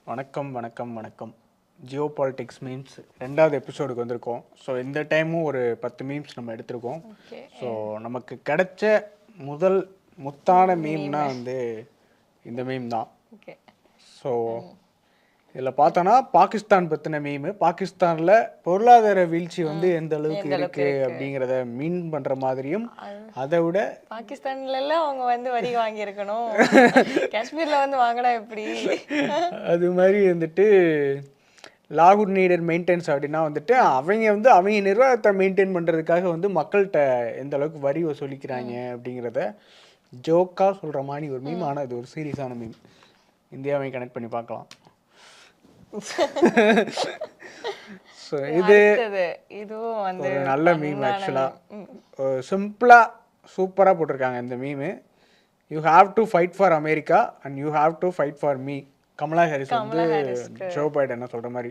வணக்கம் வணக்கம் வணக்கம். ஜியோ பாலிட்டிக்ஸ் மீம்ஸ் 2வது எபிசோடுக்கு வந்திருக்கோம். ஸோ இந்த டைமும் ஒரு 10 மீம்ஸ் நம்ம எடுத்திருக்கோம். ஸோ நமக்கு கிடைச்ச முதல் முத்தான மீம்னா வந்து இந்த மீம் தான். ஸோ இதில் பார்த்தோன்னா பாகிஸ்தான் பற்றின மீமு. பாகிஸ்தானில் பொருளாதார வீழ்ச்சி வந்து எந்த அளவுக்கு இருக்கு அப்படிங்கிறத மீன் பண்ணுற மாதிரியும், அதை விட பாகிஸ்தான்ல அவங்க வந்து வரி வாங்கியிருக்கணும், காஷ்மீர்ல வந்து வாங்கினா எப்படி, அது மாதிரி வந்துட்டு லாகூர் நீடட் மெயின்டெனன்ஸ் அப்படின்னா வந்துட்டு அவங்க நிர்வாகத்தை மெயின்டைன் பண்ணுறதுக்காக வந்து மக்கள்கிட்ட எந்த அளவுக்கு வரி வசூலிக்கிறாங்க அப்படிங்கிறத ஜோக்காக சொல்கிற மாதிரி ஒரு மீம். ஆனால் இது ஒரு சீரியஸான மீம். இந்தியாவை கனெக்ட் பண்ணி பார்க்கலாம். ஸோ இதுவும் வந்து ஒரு நல்ல மீம். ஆக்சுவலாக சிம்பிளாக சூப்பராக போட்டிருக்காங்க இந்த meme. You have to fight for America and you have to fight for me. Kamala Harris வந்து ஜோ பைடன் சொல்ற மாதிரி.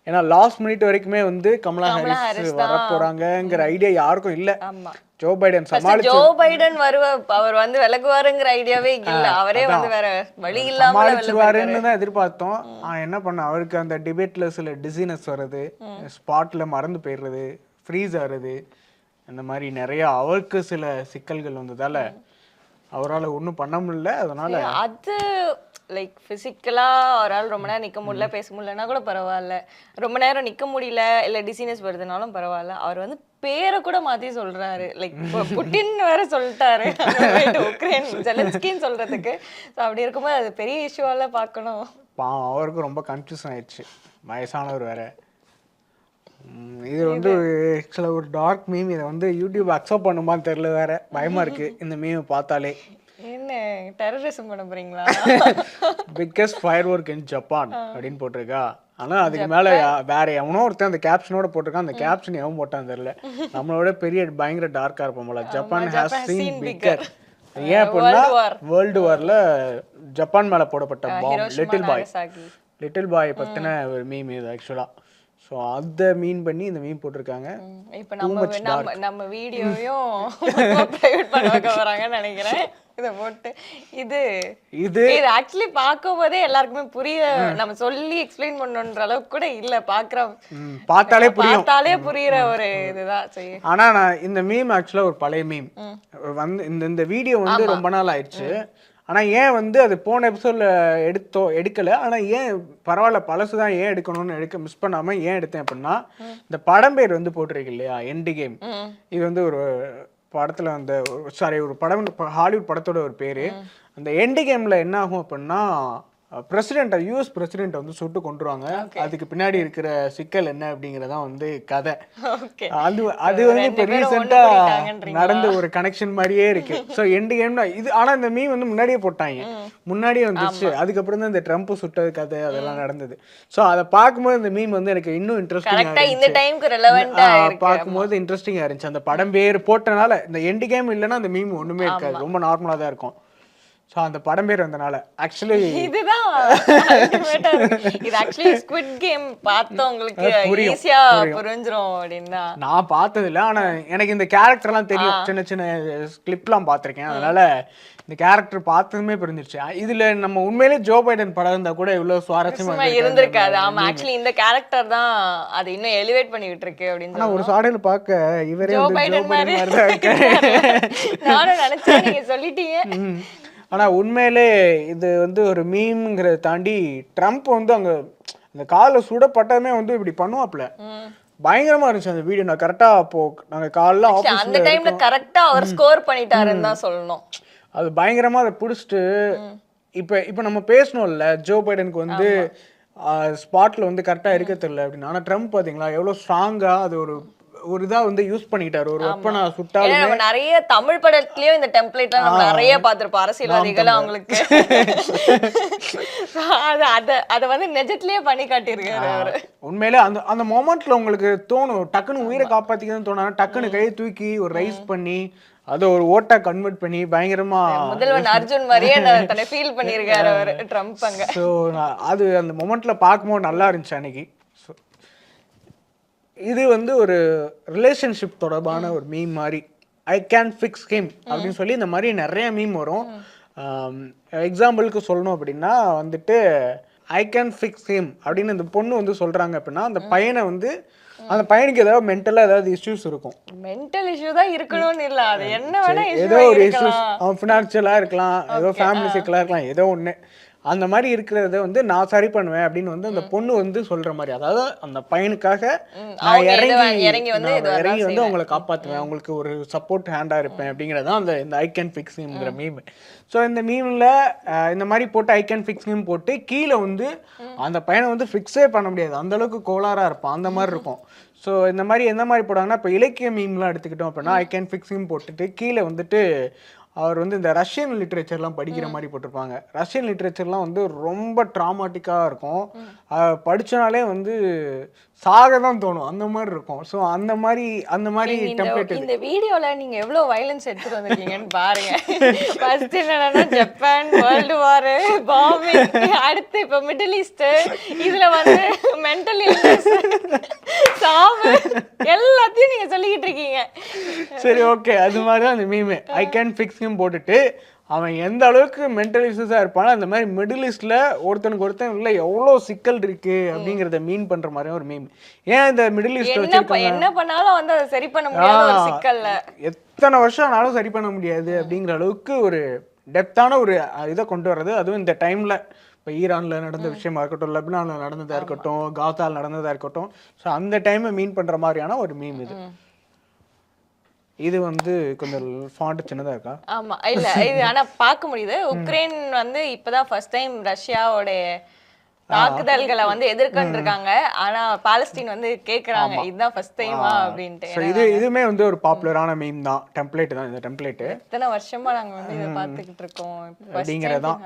ஏன்னா லாஸ்ட் மினிட் வரைக்குமே வந்து கமலா ஹாரிஸ் வர போறாங்கங்கிற ஐடியா யாருக்கும் இல்ல. ஜோ பைடன் ஜோ பைடன் அவர் வந்து விலகுவாருங்கிற ஐடியாவே இல்ல. அவரே வந்து வேற வழி இல்லாம சமாளிச்சுவாருன்னு தான் எதிர்பார்த்தோம். என்ன பண்ண, அவருக்கு அந்த டிபேட்ல சில டிசீனஸ் வர்றது, ஸ்பாட்ல மறந்து போயிடுறது, ஃப்ரீஸ் ஆகுறது, அந்த மாதிரி நிறைய அவருக்கு சில சிக்கல்கள் வந்ததால அவரால் ஒன்றும் பண்ண முடியல. அதனால அது லைக் பிசிக்கலா அவரால் ரொம்ப நேரம் நிக்க முடியல, பேச முடியலன்னா கூட பரவாயில்ல. ரொம்ப நேரம் நிக்க முடியல இல்ல டிசீனஸ் வருதுனாலும் பரவாயில்ல. அவர் வந்து பேரை கூட மாத்தி சொல்றாரு. லைக் புட்டின் வேற சொல்லிட்டாரு உக்ரைன் ஜெலன்ஸ்கின்னு சொல்றதுக்கு. அப்படி இருக்கும்போது அது பெரிய இஷ்யூவால பார்க்கணும். அவருக்கு ரொம்ப கன்ஃபியூஷன் ஆயிடுச்சு, வயசானவர் வேற. இது வந்து ஆக்சுவலாக ஒரு டார்க் மீம். இதை வந்து யூடியூப் அக்செப்ட் பண்ணுமான்னு தெரியல, வேற பயமா இருக்கு இந்த மீம் பார்த்தாலே. என்ன டெரரிசம் பண்ண போறீங்களா? Biggest fire work in Japan அப்படின்னு போட்டிருக்கா. ஆனால் அதுக்கு மேலே வேற எவனோ ஒருத்தன் அந்த கேப்ஷனோட போட்டிருக்கான். அந்த கேப்ஷன் எவன் போட்டான்னு தெரியல. நம்மளோட பெரிய பயங்கர டார்க்காக இருப்போம்ல. Japan has seen bigger. ஏன் அப்படின்னா வேர்ல்டு வாரில் ஜப்பான் மேலே போடப்பட்ட பாம் லிட்டில் பாய் பற்றின ஒரு மீம் இது ஆக்சுவலாக. ஸோ அதை மீன் பண்ணி இந்த மீன் போட்டிருக்காங்க. இப்போ நம்ம வீடியோவையும் பிரைவேட் பண்ண வைக்க வராங்கன்னு நினைக்கிறேன். இதை போட்டு இது ஆக்சுவலி பார்க்கும் போதே எல்லாருக்குமே புரிய, நம்ம சொல்லி எக்ஸ்பிளைன் பண்ணணுன்ற அளவுக்கு கூட இல்ல, பார்த்தாலே புரியுற ஒரு இதுதான் செய்ய. ஆனா நான் இந்த மீம் ஆக்சுவலா ஒரு பழைய மீம் வந்து இந்த வீடியோ வந்து ரொம்ப நாள் ஆயிடுச்சு. ஆனால் ஏன் வந்து அது போன எபிசோடில் எடுக்கலை. ஆனால் ஏன் பரவாயில்ல, பழசு தான், ஏன் எடுக்கணும்னு மிஸ் பண்ணாமல் ஏன் எடுத்தேன் அப்படின்னா, இந்த படம் பேர் வந்து போட்டிருக்கு இல்லையா, எண்டு கேம். இது வந்து ஒரு படத்தில் அந்த ஒரு படம், ஹாலிவுட் படத்தோட ஒரு பேர். அந்த எண்டு கேமில் என்ன ஆகும் அப்படின்னா, பிரசிடென்ட், யூஎஸ் பிரசிடென்ட் வந்து சுட்டு கொண்டுருவாங்க. அதுக்கு பின்னாடி இருக்கிற சிக்கல் என்ன அப்படிங்கறதான் வந்து கதை. அது வந்து இப்போ ரீசெண்டா நடந்த ஒரு கனெக்ஷன் மாதிரியே இருக்கு. ஸோ எண்டு கேம்னா இது. ஆனா இந்த மீம் வந்து முன்னாடியே போட்டாங்க, முன்னாடியே வந்துச்சு. அதுக்கப்புறம் தான் இந்த ட்ரம்ப் சுட்டது கதை அதெல்லாம் நடந்தது. ஸோ அதை பார்க்கும்போது இந்த மீம் வந்து எனக்கு இன்னும் பார்க்கும்போது இன்ட்ரெஸ்டிங்கா இருந்துச்சு. அந்த படம் பேர் போட்டனால இந்த எண்டு கேம் இல்லைன்னா அந்த மீம் ஒண்ணுமே இருக்காது, ரொம்ப நார்மலா தான் இருக்கும். ஸோ அந்த படம் பேர் வந்தனால ஆக்சுவலி இதுதான் இது ஆக்சுவலி ஸ்குவிட் கேம் பார்த்தவங்களுக்கு ஈஸியா புரிஞ்சிரும் அப்படின்னா. நான் பார்த்தது இல்லை, ஆனா எனக்கு இந்த கேரக்டர்லாம் தெரியும், சின்ன சின்ன கிளிப்லாம் பார்த்துருக்கேன். அதனால இந்த கேரக்டர் பார்த்ததுமே புரிஞ்சிருச்சு. இதுல நம்ம உண்மையிலே ஜோ பைடன் படம் இருந்தா கூட இவ்வளவு சுவாரஸ்யமா இருந்திருக்காது. ஆமா, ஆக்சுவலி இந்த கேரக்டர் தான் அது இன்னும் எலிவேட் பண்ணிட்டு இருக்கு அப்படின்னு. ஒரு சாடையில பார்க்க இவரே ஜோ பைடன் மாதிரி நானும் நினைச்சேன், நீங்க சொல்லிட்டீங்க. ஆனா உண்மையிலே இது வந்து ஒரு மீம்ங்கிறத தாண்டி ட்ரம்ப் வந்து அங்க அந்த காலை சுடப்பட்டதுமே வந்து இப்படி பண்ணுவாப்ல, பயங்கரமா இருந்துச்சு அந்த வீடியோ. நான் கரெக்டா அப்போ நாங்க காலைல அந்த டைம்ல கரெக்டா அவர் ஸ்கோர் பண்ணிட்டாருன்னு தான் சொல்லணும். அது பயங்கரமா அதை புடிச்சிட்டு இப்ப நம்ம பேசணும்ல, ஜோ பைடனுக்கு வந்து ஸ்பாட்ல வந்து கரெக்டா இருக்க தெரியல அப்படின்னு. ஆனா ட்ரம்ப் பாத்தீங்களா எவ்வளவு ஸ்ட்ராங்கா அது ஒரு இதா வந்து யூஸ் பண்ணிட்டாரு. ஒரு வெப்பனா சுட்டாலுமே நிறைய தமிழ் படத்துலயும் இந்த டெம்ப்ளேட்லாம் நம்ம நிறைய பார்த்திருப்போம். அரசியல்வாதிகள் அவங்களுக்கு அத வந்து நிஜத்திலேயே பண்ணி காட்டியிருக்காரு அவரு. உண்மையிலே அந்த மொமெண்ட்ல உங்களுக்கு தோணும், டக்குன்னு உயிரை காப்பாத்திக்கணும்னு தோணா, டக்குன்னு கையை தூக்கி ஒரு ரைஸ் பண்ணி அதை ஒரு ஓட்டா கன்வெர்ட் பண்ணி பயங்கரமா முதல்வன் அர்ஜுன் மாதிரியே தன்னை ஃபீல் பண்ணியிருக்காரு அவர் ட்ரம்ப் அங்க. ஸோ அது அந்த மொமெண்ட்ல பார்க்கும்போது நல்லா இருந்துச்சு அன்னைக்கு. இது வந்து ஒரு ரிலேஷன்ஷிப் தொடர்பான ஒரு மீம் மாதிரி. ஐ கேன் ஃபிக்ஸ் ஹிம் அப்படின்னு சொல்லி இந்த மாதிரி நிறைய மீம் வரும். எக்ஸாம்பிளுக்கு சொல்லணும் அப்படின்னா வந்துட்டு ஐ கேன் ஃபிக்ஸ் ஹிம் அப்படின்னு அந்த பொண்ணு வந்து சொல்றாங்க அப்படின்னா அந்த பையனை வந்து அந்த பையனுக்கு ஏதாவது மென்டலா ஏதாவது இஷ்யூஸ் இருக்கும். மென்டல் இஷ்யூ தான் இருக்கணும்னு இல்ல, அது என்ன வேணா ஏதோ இஷ்யூ ஒரு இஷ்யூஸ் இருக்கலாம். அவன் ஃபினான்ஷியலா இருக்கலாம், ஏதோ ஃபேமிலி சிக்கலா இருக்கலாம், ஏதோ ஒண்ணு அந்த மாதிரி இருக்கிறத வந்து நான் சரி பண்ணுவேன் அப்படின்னு வந்து அந்த பொண்ணு வந்து சொல்ற மாதிரி. அதாவது அந்த பையனுக்காக நான் இறங்கி வந்து அவங்களை காப்பாற்றுவேன், அவங்களுக்கு ஒரு சப்போர்ட் ஹேண்டா இருப்பேன் அப்படிங்கிறதான் அந்த இந்த ஐ கேன் ஃபிக்ஸ் ஹிம்ங்கிற மீம். ஸோ இந்த மீமில் இந்த மாதிரி போட்டு ஐ கேன் ஃபிக்ஸ் ஹிம் போட்டு கீழே வந்து அந்த பையனை வந்து ஃபிக்ஸே பண்ண முடியாது, அந்த அளவுக்கு கோளாறாக இருப்பான், அந்த மாதிரி இருக்கும். ஸோ இந்த மாதிரி எந்த மாதிரி போடாங்கன்னா இப்போ இலக்கிய மீம்லாம் எடுத்துக்கிட்டோம் அப்படின்னா ஐ கேன் ஃபிக்ஸ் ஹிம் போட்டுட்டு கீழே வந்துட்டு அவர் வந்து இந்த ரஷ்யன் லிட்ரேச்சர்லாம் படிக்கிற மாதிரி போட்டிருப்பாங்க. ரஷ்யன் லிட்ரேச்சர்லாம் வந்து ரொம்ப ட்ராமாட்டிக்காக இருக்கும், படித்தனாலே வந்து சாக தான் தோணும், அந்த மாதிரி இருக்கும். ஸோ அந்த மாதிரி டெம்ப்ளேட். இந்த வீடியோல நீங்க எவ்வளவு வயலன்ஸ் எடுத்துட்டு வந்திருக்கீங்கன்னு பாருங்க. ஃபர்ஸ்ட் என்னன்னா ஜப்பான், வேர்ல்டு வார், பாம்பிங், அடுத்து இப்ப மிடில் ஈஸ்ட், இதுல வந்து மென்டல் இல்னஸ், சாவு, எல்லாத்தையும் நீங்க சொல்லிக்கிட்டு இருக்கீங்க. சரி ஓகே, அது மாதிரி தான் அந்த meme I can fix him போட்டுட்டு அவன் எந்த அளவுக்கு மென்டல் இஷ்யூஸாக இருப்பானோ அந்த மாதிரி மிடில் ஈஸ்டில் ஒருத்தனுக்கு ஒருத்தன் இல்லை எவ்வளோ சிக்கல் இருக்கு அப்படிங்கிறத மீன் பண்ணுற மாதிரி ஒரு மீம். ஏன் இந்த மிடில் ஈஸ்ட் என்ன பண்ணாலும் வந்து அதை சரி பண்ண முடியாத ஒரு சிக்கல்ல எத்தனை வருஷம் ஆனாலும் சரி பண்ண முடியாது அப்படிங்கிற அளவுக்கு ஒரு டெப்த்தான ஒரு இதை கொண்டு வர்றது. அதுவும் இந்த டைமில் இப்போ ஈரானில் நடந்த விஷயமா இருக்கட்டும், லெபனானில் நடந்ததாக இருக்கட்டும், காத்தால் நடந்ததாக இருக்கட்டும், ஸோ அந்த டைமை மீன் பண்ணுற மாதிரியான ஒரு மீம் இது. இது வந்து கொஞ்சம் ஃபாண்ட் சின்னதா இருக்கா? ஆமா, இல்ல இது ஆனா பார்க்க முடியுது. உக்ரைன் வந்து இப்பதான் ஃபர்ஸ்ட் டைம் ரஷ்யாவோட தாக்குதல்களை வந்து எதிர்கொண்டிருக்காங்க. ஆனா பாலஸ்தீன் வந்து கேக்குறாங்க இதுதான் ஃபர்ஸ்ட் டைமா அப்படின்ட்டு. இதுமே வந்து ஒரு பாப்புலரான மீம் தான், டெம்ப்ளேட் தான். இந்த டெம்ப்ளேட் இத்தனை வருஷமா நாங்க வந்து இதை பார்த்துக்கிட்டு இருக்கோம் அப்படிங்கிறதான்.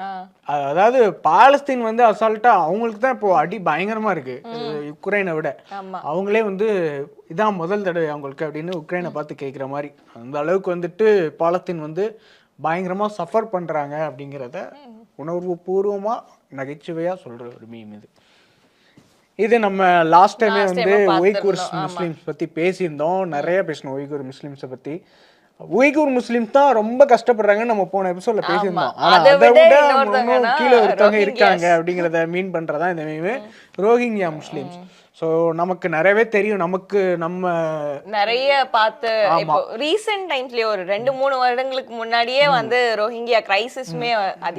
அதாவது பாலஸ்தீன் வந்து அசால்ட்டா அவங்களுக்கு தான் இப்போ அடி பயங்கரமா இருக்கு உக்ரைனை விட. அவங்களே வந்து இதான் முதல் தடவை அவங்களுக்கு அப்படின்னு உக்ரைனை பார்த்து கேட்குற மாதிரி அந்த அளவுக்கு வந்துட்டு பாலஸ்தீன் வந்து பயங்கரமா சஃபர் பண்றாங்க அப்படிங்கிறத உணர்வு பூர்வமா நகைச்சுவையா சொல்ற ஒரு மீம் இது. இது நம்ம லாஸ்ட் டைமே வந்து உய்கூர் முஸ்லிம்ஸ் பத்தி பேசியிருந்தோம், நிறைய பேசணும் உய்கூர் முஸ்லிம்ஸை பத்தி. உய்கூர் முஸ்லிம்ஸ் தான் ரொம்ப கஷ்டப்படுறாங்கன்னு நம்ம போன எபிசோட்ல பேசியிருந்தோம். ஆனா அதை விட கீழே ஒருத்தவங்க இருக்காங்க அப்படிங்கிறத மீன் பண்றதா இந்த மீம் ரோஹிங்கியா முஸ்லிம்ஸ். ஸோ நமக்கு நிறையவே தெரியும், நமக்கு நம்ம நிறைய பார்த்து இப்போ ரீசெண்ட் டைம்ஸ்லயே ஒரு 2-3 வருடங்களுக்கு முன்னாடியே வந்து ரோஹிங்கியா கிரைசிஸ்மே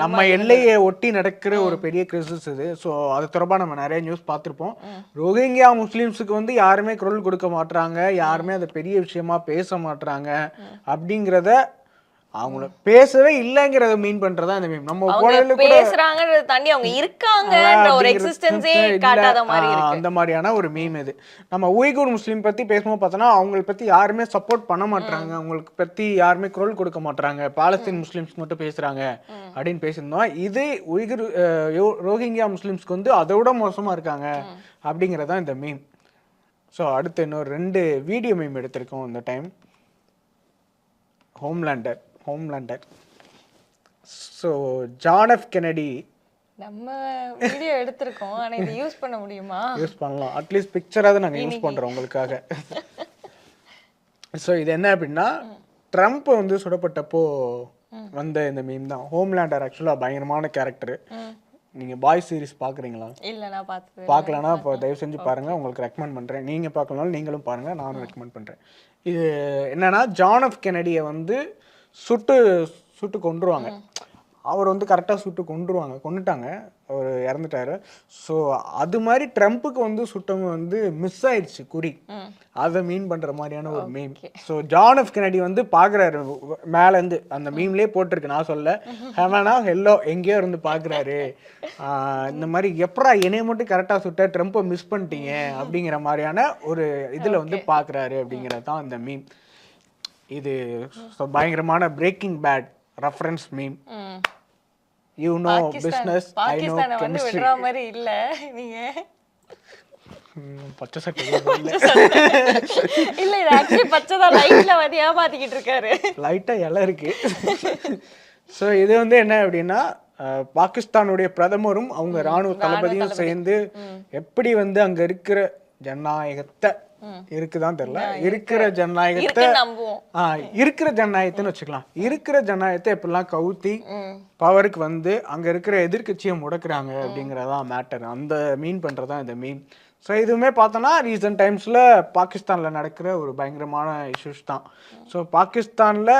நம்ம எல்லையை ஒட்டி நடக்கிற ஒரு பெரிய கிரைசிஸ் இது. ஸோ அது தொடர்பாக நம்ம நிறைய நியூஸ் பார்த்துருப்போம். ரோஹிங்கியா முஸ்லீம்ஸுக்கு வந்து யாருமே குரல் கொடுக்க மாட்டாங்க, யாருமே அதை பெரிய விஷயமா பேச மாட்டாங்க அப்படிங்கிறத அவங்கள பேசவே இல்லங்கிறத மீன் பண்றதா இந்த மீம். நம்ம போனதுல கூட பேசுறாங்கன்றத தாண்டி அவங்க இருக்காங்கன்ற ஒரு எக்ஸிஸ்டன்ஸே காட்டாத மாதிரி இருக்கு, அந்த மாதிரியான ஒரு மீம் இது. நம்ம உய்கூர் முஸ்லீம் பத்தி பேசும்போது பார்த்தோன்னா அவங்களை பத்தி யாருமே சப்போர்ட் பண்ண மாட்டாங்க, அவங்களுக்கு பத்தி யாருமே குரல் கொடுக்க மாட்டாங்க, பாலஸ்தீன் முஸ்லிம்ஸ் மட்டும் பேசுறாங்க அப்படின்னு பேசியிருந்தோம். இது உய்கூர் ரோஹிங்கியா முஸ்லிம்ஸ்க்கு வந்து அதை விட மோசமா இருக்காங்க அப்படிங்கிறதா இந்த மீம். ஸோ அடுத்து இன்னொரு 2 வீடியோ மீம் எடுத்திருக்கோம் இந்த time. Homelander. So John F Kennedy நம்ம வீடியோ எடுத்திருக்கோம், ஆனா இதை யூஸ் பண்ண முடியுமா? யூஸ் பண்ணலாம், அட்லீஸ்ட் பிக்சராவது நாங்கள் யூஸ் பண்ணுறோம் உங்களுக்காக. ஸோ இது என்ன அப்படின்னா ட்ரம்ப் வந்து சுடப்பட்டப்போ வந்த இந்த மீம் தான். ஹோம்லேண்டர் ஆக்சுவலாக பயங்கரமான கேரக்டர். நீங்கள் பாய் சீரிஸ் பார்க்குறீங்களா? இல்லை, நான் பார்க்கலன்னா இப்போ தயவு செஞ்சு பாருங்கள், உங்களுக்கு ரெக்கமெண்ட் பண்ணுறேன். நீங்கள் பார்க்கலனாலும் நீங்களும் பாருங்கள், நானும் ரெக்கமெண்ட் பண்ணுறேன். இது என்னன்னா ஜான் எஃப் கென்னடியை வந்து சுட்டு கொன்றுவாங்க. அவர் வந்து கரெக்டாக கொண்டுட்டாங்க, அவர் இறந்துட்டாரு. ஸோ அது மாதிரி ட்ரம்ப்புக்கு வந்து சுட்டவங்க வந்து மிஸ் ஆயிடுச்சு குறி, அதை மீன் பண்ணுற மாதிரியான ஒரு meme. So John F Kennedy வந்து பார்க்குறாரு மேலேருந்து, அந்த மீம்லேயே போட்டிருக்கு, நான் சொல்ல ஹெவனா ஹெல்லோ எங்கேயோ இருந்து பார்க்குறாரு. இந்த மாதிரி எப்படா என்னைய மட்டும் கரெக்டாக சுட்ட, ட்ரம்ப்பை மிஸ் பண்ணிட்டீங்க அப்படிங்கிற மாதிரியான ஒரு இதில் வந்து பார்க்குறாரு அப்படிங்கிறது தான் இந்த மீம். இது பயங்கரமான breaking bad reference meme. You know business, I know chemistry. மாதிரி இல்ல நீங்க பச்சை சட்டை இல்ல, இது ஆக்சுவலி பச்சை தான், லைட்ல வந்து ஏமாத்திக்கிட்டு இருக்காரு, லைட்டா இலை இருக்கு. ஸோ இது வந்து என்ன அப்படின்னா பாகிஸ்தானுடைய பிரதமரும் அவங்க ராணுவ தளபதியும் சேர்ந்து எப்படி வந்து அங்க இருக்கிற ஜனநாயகத்தை இருக்குதான் தெரியல. இருக்கிற ஜனநாயகத்தை இருக்குன்னு நம்புவோம். இருக்கிற ஜனநாயகத்தைன்னு வச்சுக்கலாம். இருக்கிற ஜனநாயகத்தை எப்படிலாம் கவுத்தி பவருக்கு வந்து அங்க இருக்கிற எதிர்க்கட்சியை முடக்குறாங்க அப்படிங்கறதான் மேட்டர். அந்த மீன் பண்றதா இந்த மீன். ஸோ இதுவுமே பார்த்தோன்னா ரீசன்ட் டைம்ஸில் பாகிஸ்தானில் நடக்கிற ஒரு பயங்கரமான இஷ்யூஸ் தான். ஸோ பாகிஸ்தானில்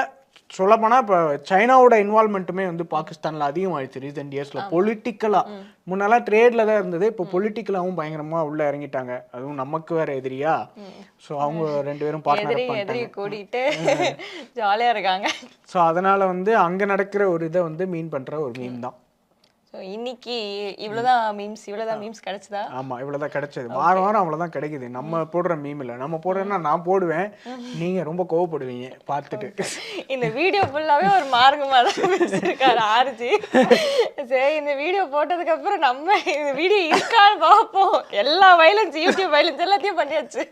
சொல்லப்போனால் இப்போ சைனாவோட இன்வால்மெண்ட்டுமே வந்து பாகிஸ்தானில் அதிகமாகிடுச்சு ரீசெண்ட் இயர்ஸில். பொலிட்டிக்கலாக முன்னெல்லாம் ட்ரேடில் தான் இருந்தது, இப்போ பொலிட்டிக்கலாகவும் பயங்கரமாக உள்ளே இறங்கிட்டாங்க. அதுவும் நமக்கு வேற எதிரியா. ஸோ அவங்க 2 பேரும் பார்ட்னர் கூட்டிட்டு ஜாலியாக இருக்காங்க. ஸோ அதனால் வந்து அங்கே நடக்கிற ஒரு இதை வந்து மீன் பண்ணுற ஒரு மீன் தான். ஸோ இன்னைக்கு இவ்வளோதான் மீம்ஸ் கிடைச்சதா? ஆமாம், இவ்வளோதான் கிடைச்சது. வாரம் வாரம் அவ்வளோதான் கிடைக்குது. நம்ம போடுற மீம் இல்லை, நம்ம போடுறேன்னா நான் போடுவேன், நீங்கள் ரொம்ப கோவப்படுவீங்க பார்த்துட்டு. இந்த வீடியோ ஃபுல்லாகவே ஒரு மார்க்கமாக தான் வச்சிருக்காரு ஆர்ஜி. சரி, இந்த வீடியோ போட்டதுக்கப்புறம் நம்ம இந்த வீடியோ இருக்கான்னு பார்ப்போம். எல்லா வைலன்ஸ், யூடியூப் வைலன்ஸ் எல்லாத்தையும் பண்ணியாச்சு.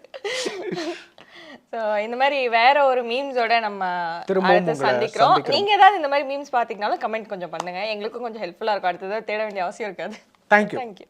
ஸோ இந்த மாதிரி வேற ஒரு மீம்ஸோட நம்ம அடுத்து சந்திக்கிறோம். நீங்க ஏதாவது இந்த மாதிரி மீம்ஸ் பார்த்தீங்கனாலும் கமெண்ட் கொஞ்சம் பண்ணுங்க, எங்களுக்கும் கொஞ்சம் ஹெல்ப்ஃபுல்லாக இருக்கும். அடுத்தது தேட வேண்டிய அவசியம் இருக்காது. தேங்க்யூ.